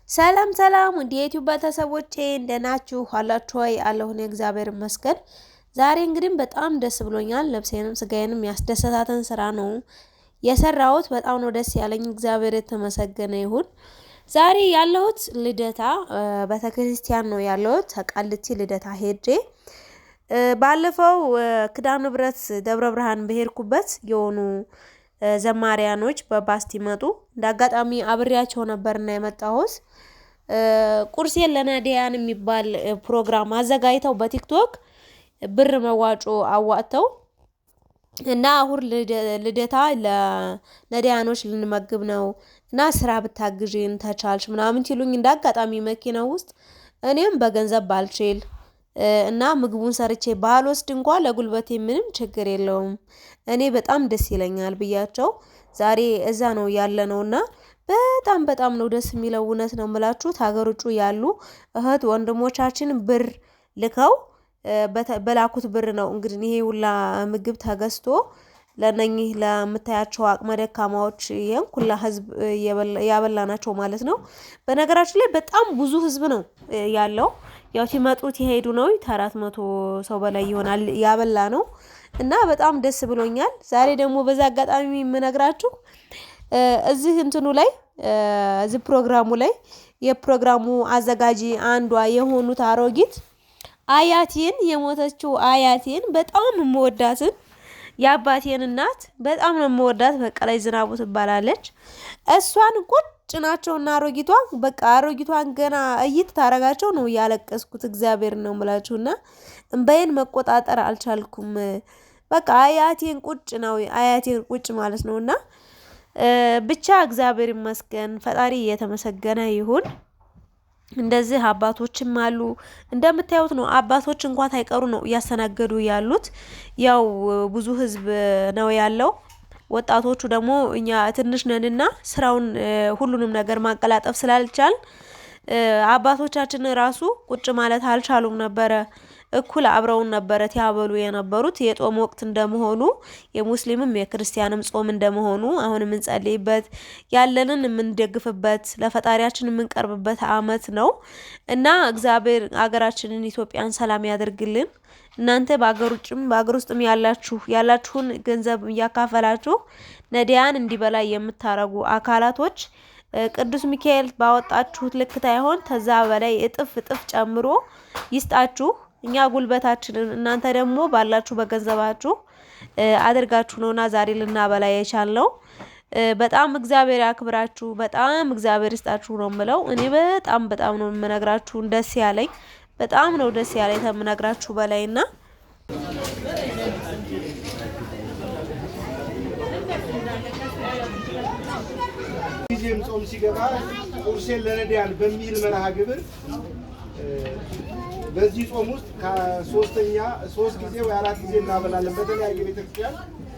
ሰላም ሰላም እንዴ ዩቲዩብ ቤተሰቦቼ እንደናችሁ አላችሁ ወይ? አለሁን እግዚአብሔር ይመስገን። ዛሬ እንግዲህ በጣም ደስ ብሎኛል። ነፍሴንም ስጋዬንም ያስደሰታትን ስራ ነው የሰራሁት። በጣም ነው ደስ ያለኝ። እግዚአብሔር የተመሰገነ ይሁን። ዛሬ ያለሁት ልደታ ቤተክርስቲያን ነው ያለሁት። ቃሊቲ ልደታ ሄጄ ባለፈው ክዳን ንብረት ደብረ ብርሃን በሄድኩበት የሆኑ ዘማሪያኖች በባስ ሲመጡ እንዳጋጣሚ አብሬያቸው ነበርና የመጣሁት ቁርሴን ለነዳያን የሚባል ፕሮግራም አዘጋጅተው በቲክቶክ ብር መዋጮ አዋጥተው እና አሁን ልደታ ለነዳያኖች ልንመግብ ነው እና ስራ ብታግዢን ተቻልሽ ምናምን ሲሉኝ እንዳጋጣሚ መኪናው ውስጥ እኔም በገንዘብ ባልችል እና ምግቡን ሰርቼ ባልወስድ እንኳን ለጉልበቴ ምንም ችግር የለውም እኔ በጣም ደስ ይለኛል ብያቸው ዛሬ እዛ ነው ያለነውና በጣም ነው ደስ የሚለው። እውነት ነው የምላችሁ ሀገር ውጭ ያሉ እህት ወንድሞቻችን ብር ልከው በላኩት ብር ነው እንግዲህ ይሄ ሁላ ምግብ ተገዝቶ ለነኚህ ለምታያቸው አቅመ ደካማዎች ይሄን ሁላ ህዝብ ያበላናቸው ማለት ነው። በነገራችን ላይ በጣም ብዙ ህዝብ ነው ያለው። ያው ሲመጡት ይሄዱ ነው 400 ሰው በላይ ይሆናል ያበላ ነው እና በጣም ደስ ብሎኛል። ዛሬ ደግሞ በዛ አጋጣሚ የምነግራችሁ እዚህ እንትኑ ላይ እዚህ ፕሮግራሙ ላይ የፕሮግራሙ አዘጋጂ አንዷ የሆኑት አሮጊት አያቴን የሞተችው አያቴን በጣም የምወዳትን የአባቴን እናት በጣም ነው የምወዳት። በቀላይ ዝናቡ ትባላለች። እሷን ቁጭ ናቸውና አሮጊቷ በቃ አሮጊቷን ገና እይት ታረጋቸው ነው ያለቀስኩት። እግዚአብሔር ነው የምላችሁና እንባዬን መቆጣጠር አልቻልኩም። በቃ አያቴን ቁጭ ነው አያቴን ቁጭ ማለት ነውና ብቻ እግዚአብሔር ይመስገን ፈጣሪ የተመሰገነ ይሁን። እንደዚህ አባቶችም አሉ እንደምታዩት ነው። አባቶች እንኳን ሳይቀሩ ነው እያስተናገዱ ያሉት። ያው ብዙ ህዝብ ነው ያለው። ወጣቶቹ ደግሞ እኛ ትንሽ ነንና ስራውን ሁሉንም ነገር ማቀላጠፍ ስላልቻል አባቶቻችን ራሱ ቁጭ ማለት አልቻሉም ነበረ። እኩል አብረውን ነበረ ያበሉ የነበሩት። የጾም ወቅት እንደመሆኑ የሙስሊምም የክርስቲያንም ጾም እንደመሆኑ አሁን የምንጸልይበት ያለንን የምንደግፍበት ለፈጣሪያችን የምንቀርብበት አመት ነው እና እግዚአብሔር ሀገራችንን ኢትዮጵያን ሰላም ያደርግልን። እናንተ በአገር ውጭም በአገር ውስጥም ያላችሁን ገንዘብ እያካፈላችሁ ነዳያን እንዲበላ የምታረጉ አካላቶች ቅዱስ ሚካኤል ባወጣችሁት ልክ ታይሆን ተዛ በላይ እጥፍ ጨምሮ ይስጣችሁ። እኛ ጉልበታችንን እናንተ ደግሞ ባላችሁ በገንዘባችሁ አድርጋችሁ ነውና ዛሬ ልናበላ የቻልነው። በጣም እግዚአብሔር ያክብራችሁ። በጣም እግዚአብሔር ይስጣችሁ ነው የምለው። እኔ በጣም ነው የምነግራችሁ ደስ ያለኝ። በጣም ነው ደስ ያለኝ ተምነግራችሁ በላይና ጊዜም ጾም ሲገባ ቁርሴን ለነዳያን በሚል መርሃ ግብር በዚህ ጾም ውስጥ ሶስት ጊዜ ወይ 4 ጊዜ እናበላለን በተለያየ ቤተክርስቲያን።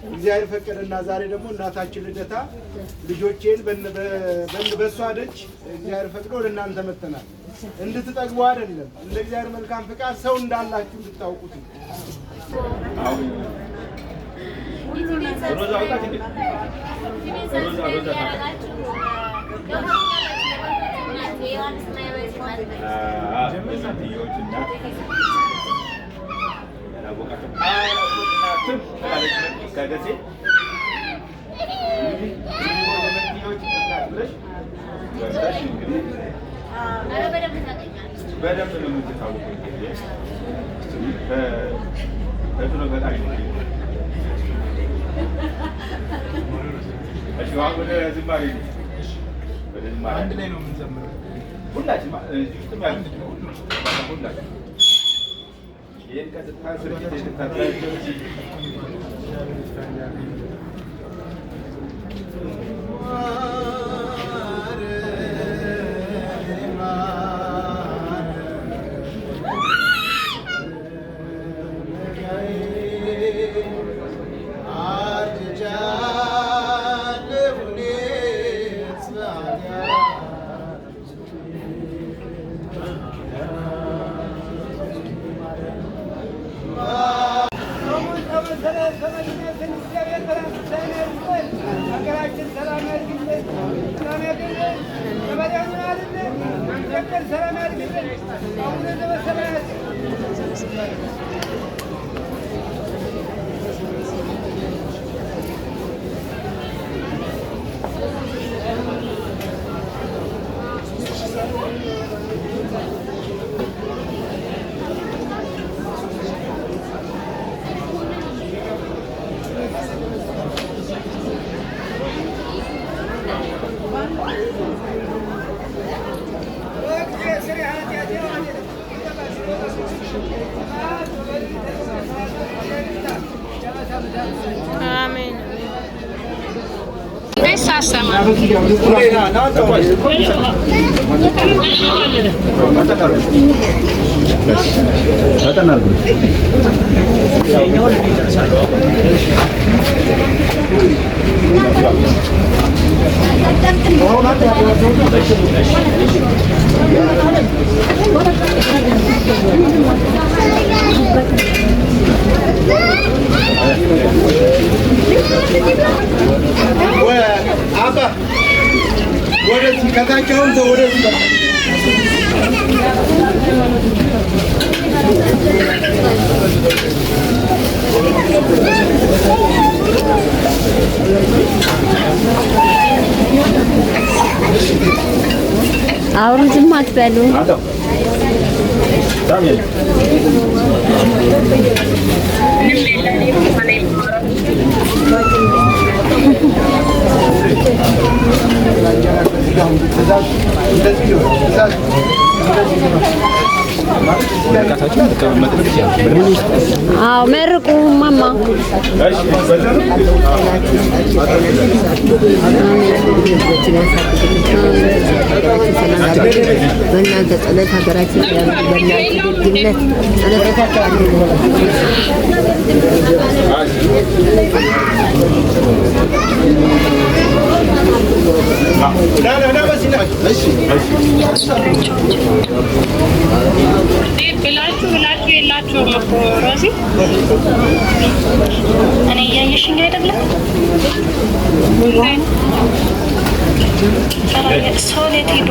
እግዚአብሔር ፈቀደና ዛሬ ደግሞ እናታችን ልደታ ልጆቼን በሷ ደጅ እግዚአብሔር ፈቅዶ ለእናንተ መተናል። እንድትጠግቡ አይደለም እንደ እግዚአብሔር መልካም ፍቃድ ሰው እንዳላችሁ እንድታውቁት ነው። አንድ ላይ ነው የምንዘምረው ሁላችን ይሄን ቀጥታ ስርጭት የተታተላችሁ ሀገራችን ሰላም ያድርግልን። Amin. Apa? Wodesi katakan tu wodesi. Ahora se mata pelo. Tamam. መርቁ ማማ በእናንተ ጸሎት ሀገራችን በእናንተ ደግነት ብላችሁ የላችሁም እኮ ሮዚ። እኔ እያየሽኝ አይደለም። ሶሌት ሄዱ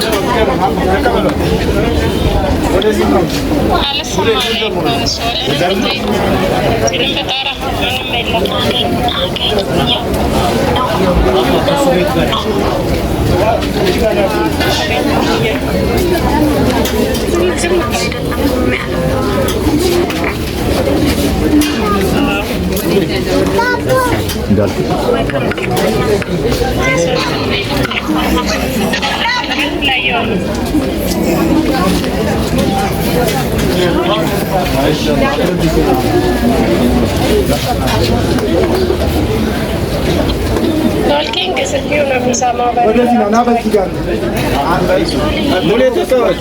ወደዚህ ነው ና በዚህ ጋር ሙሌ ተሰወች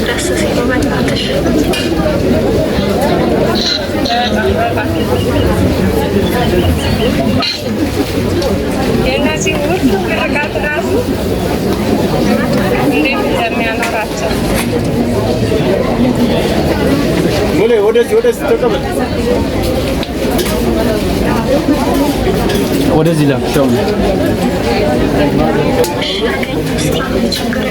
ደስ ሲሉ በእናትሽ የእነዚህ ሁሉ ምርቃት ራሱ እንዴት እንደሚያኖራቸው ሙሌ ወደዚህ ተቀበል ወደዚህ ላፍሻው ችግር